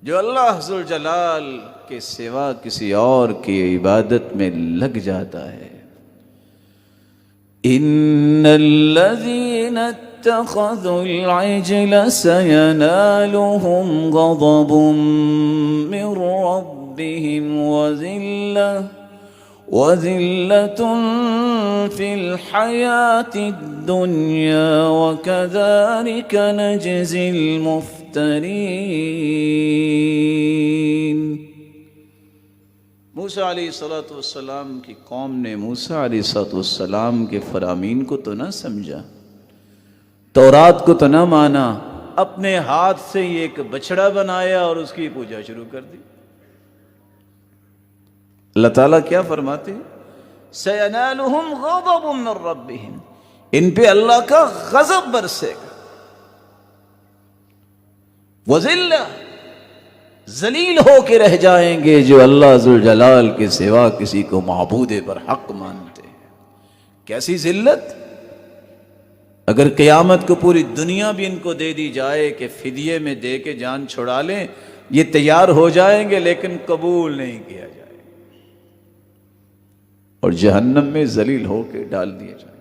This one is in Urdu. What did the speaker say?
جو اللہ ذوالجلال کے سوا کسی اور کی عبادت میں لگ جاتا ہے. ان الذين اتخذوا العجل سينالهم غضب من ربهم وذلة في الحياة الدنيا وكذلك نجزي المفترين. موسیٰ علیہ السلام کی قوم نے موسیٰ علیہ السلام کے فرامین کو تو نہ سمجھا، تورات کو تو نہ مانا، اپنے ہاتھ سے یہ ایک بچڑا بنایا اور اس کی پوجا شروع کر دی. اللہ تعالیٰ کیا فرماتے ہیں؟ سَيَنَالُهُمْ غَضَبٌ مِّن رَّبِّهِمْ، ان پہ اللہ کا غضب برسے گا. وَذِلَّةٌ، ذلیل ہو کے رہ جائیں گے جو اللہ ذوالجلال کے سوا کسی کو معبود پر حق مانتے ہیں. کیسی ذلت؟ اگر قیامت کو پوری دنیا بھی ان کو دے دی جائے کہ فدیے میں دے کے جان چھڑا لیں، یہ تیار ہو جائیں گے لیکن قبول نہیں کیا جائے اور جہنم میں ذلیل ہو کے ڈال دیے جائیں.